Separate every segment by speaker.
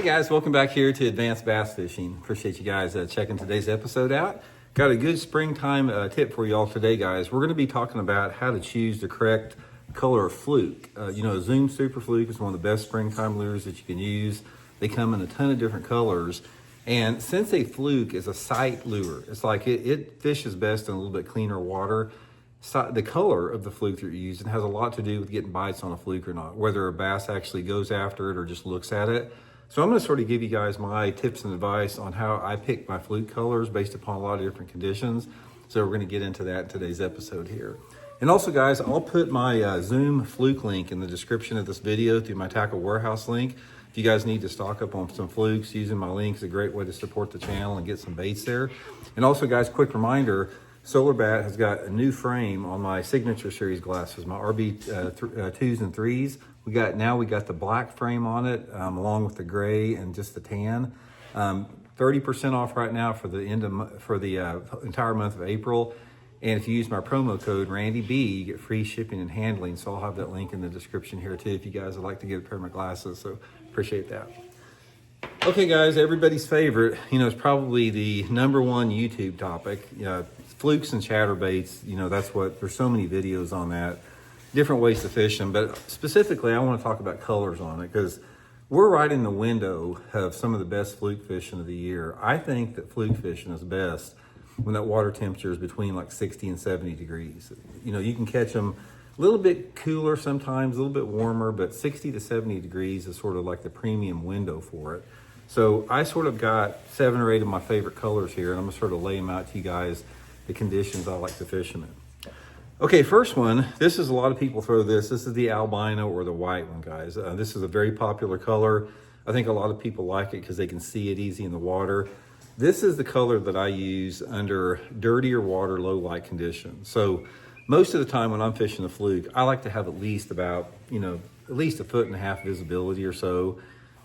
Speaker 1: Hey guys, welcome back here to Advanced Bass Fishing. Appreciate you guys checking today's episode out. Got a good springtime tip for y'all today, guys. We're going to be talking about how to choose the correct color of fluke. Zoom Super Fluke is one of the best springtime lures that you can use. They come in a ton of different colors. And since a fluke is a sight lure, it's like it fishes best in a little bit cleaner water. So the color of the fluke that you're using has a lot to do with getting bites on a fluke or not, whether a bass actually goes after it or just looks at it. So I'm going to sort of give you guys my tips and advice on how I pick my fluke colors based upon a lot of different conditions. So we're going to get into that in today's episode here. And also, guys, I'll put my Zoom fluke link in the description of this video through my Tackle Warehouse link. If you guys need to stock up on some flukes, using my link is a great way to support the channel and get some baits there. And also, guys, quick reminder, Solar Bat has got a new frame on my Signature Series glasses, my RB 2s and 3s. We got the black frame on it, along with the gray and just the tan. 30% off right now for the entire month of April. And if you use my promo code RandyB, you get free shipping and handling. So I'll have that link in the description here too if you guys would like to get a pair of my glasses. So appreciate that. Okay, guys, everybody's favorite, is probably the number one YouTube topic. Flukes and chatterbaits. There's so many videos on that. Different ways to fish them, but specifically I want to talk about colors on it because we're right in the window of some of the best fluke fishing of the year. I think that fluke fishing is best when that water temperature is between like 60 and 70 degrees. You can catch them a little bit cooler sometimes, a little bit warmer, but 60 to 70 degrees is sort of like the premium window for it. So I sort of got 7 or 8 of my favorite colors here, and I'm gonna sort of lay them out to you guys, the conditions I like to fish them in. Okay, first one, this is a lot of people throw this. This is the albino or the white one, guys. This is a very popular color. I think a lot of people like it because they can see it easy in the water. This is the color that I use under dirtier water, low light conditions. So most of the time when I'm fishing a fluke, I like to have at least about, at least 1.5 foot visibility or so.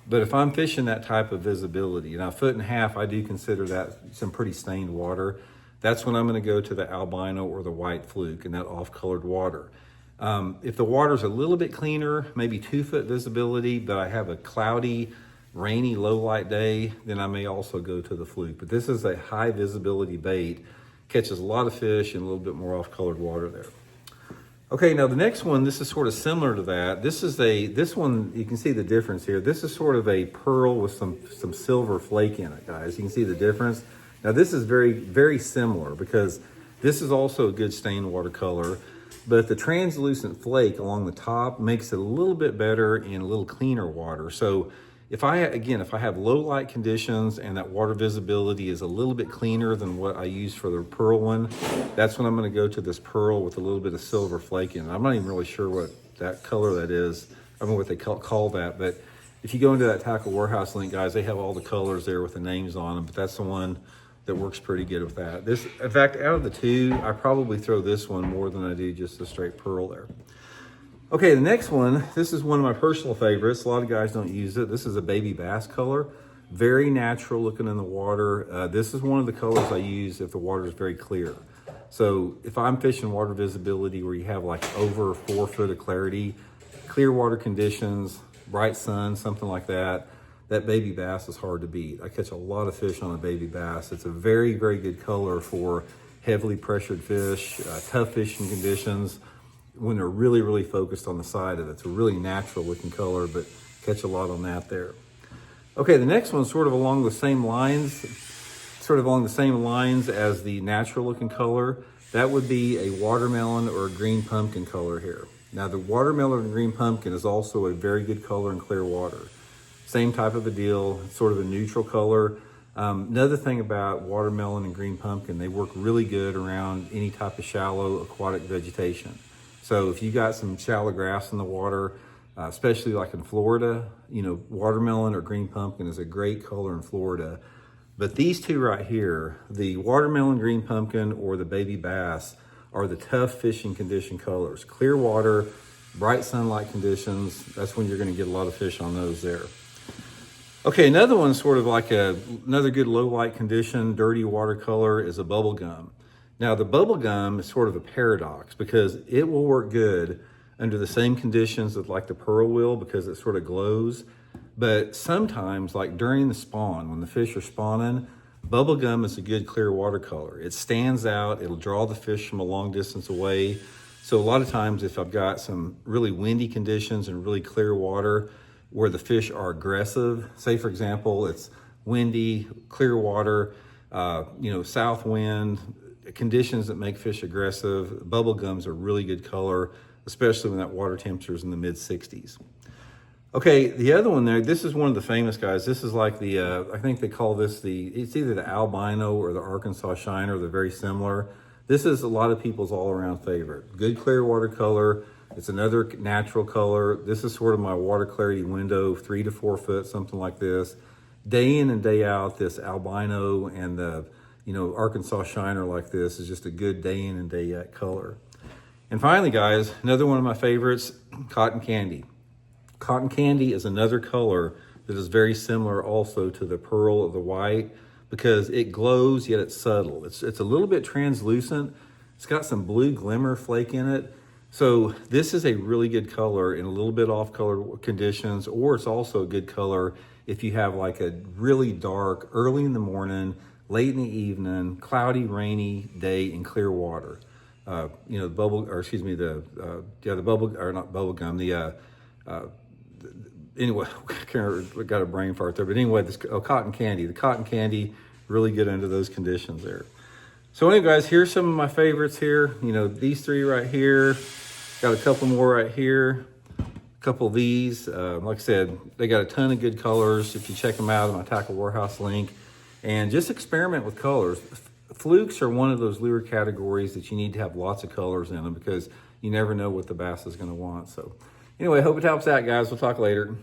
Speaker 1: But if I'm fishing that type of visibility, 1.5 foot, I do consider that some pretty stained water. That's when I'm going to go to the albino or the white fluke in that off-colored water. If the water's a little bit cleaner, maybe 2 foot visibility, but I have a cloudy, rainy, low light day, then I may also go to the fluke. But this is a high visibility bait, catches a lot of fish in a little bit more off-colored water there. Okay, now the next one, this is sort of similar to that. This one, you can see the difference here. This is sort of a pearl with some silver flake in it, guys. You can see the difference. Now this is very, very similar because this is also a good stained water color, but the translucent flake along the top makes it a little bit better in a little cleaner water. So if I have low light conditions and that water visibility is a little bit cleaner than what I use for the pearl one, that's when I'm going to go to this pearl with a little bit of silver flake in it. I'm not even really sure what that color that is. I don't know what they call that, but if you go into that Tackle Warehouse link, guys, they have all the colors there with the names on them, but that's the one that works pretty good with that. In fact, out of the two, I probably throw this one more than I do just the straight pearl there. Okay, the next one, this is one of my personal favorites. A lot of guys don't use it. This is a baby bass color. Very natural looking in the water. This is one of the colors I use if the water is very clear. So if I'm fishing water visibility where you have like over 4 foot of clarity, clear water conditions, bright sun, something like that, that baby bass is hard to beat. I catch a lot of fish on a baby bass. It's a very, very good color for heavily pressured fish, tough fishing conditions, when they're really, really focused on the side of it. It's a really natural looking color, but catch a lot on that there. Okay, the next one's sort of along the same lines as the natural looking color. That would be a watermelon or a green pumpkin color here. Now the watermelon and green pumpkin is also a very good color in clear water. Same type of a deal, sort of a neutral color. Another thing about watermelon and green pumpkin, they work really good around any type of shallow aquatic vegetation. So if you got some shallow grass in the water, especially like in Florida, watermelon or green pumpkin is a great color in Florida. But these two right here, the watermelon, green pumpkin, or the baby bass, are the tough fishing condition colors. Clear water, bright sunlight conditions, that's when you're gonna get a lot of fish on those there. Okay, another one sort of like another good low light condition, dirty watercolor is a bubble gum. Now the bubble gum is sort of a paradox because it will work good under the same conditions that like the pearl will because it sort of glows. But sometimes, like during the spawn, when the fish are spawning, bubblegum is a good clear watercolor. It stands out, it'll draw the fish from a long distance away. So a lot of times if I've got some really windy conditions and really clear water where the fish are aggressive, say for example, it's windy, clear water, south wind, conditions that make fish aggressive, bubblegum's a really good color, especially when that water temperature is in the mid 60s. Okay, the other one there, this is one of the famous guys. This is like the, I think they call this it's either the Albino or the Arkansas Shiner. They're very similar. This is a lot of people's all-around favorite. Good clear watercolor. It's another natural color. This is sort of my water clarity window, 3 to 4 foot, something like this. Day in and day out, this Albino and the, Arkansas Shiner like this is just a good day in and day out color. And finally, guys, another one of my favorites, Cotton Candy. Cotton Candy is another color that is very similar also to the pearl or the white because it glows, yet it's subtle. It's a little bit translucent. It's got some blue glimmer flake in it. So this is a really good color in a little bit off color conditions, or it's also a good color if you have like a really dark, early in the morning, late in the evening, cloudy, rainy day in clear water. The bubble, or excuse me, the bubble, or not bubble gum, anyway, I got a brain fart there. But anyway, cotton candy. The cotton candy, really good under those conditions there. So anyway, guys, here's some of my favorites here. These 3 right here. Got a couple more right here. A couple of these. Like I said, they got a ton of good colors. If you check them out on my Tackle Warehouse link. And just experiment with colors. Flukes are one of those lure categories that you need to have lots of colors in them because you never know what the bass is going to want. So anyway, hope it helps out, guys. We'll talk later.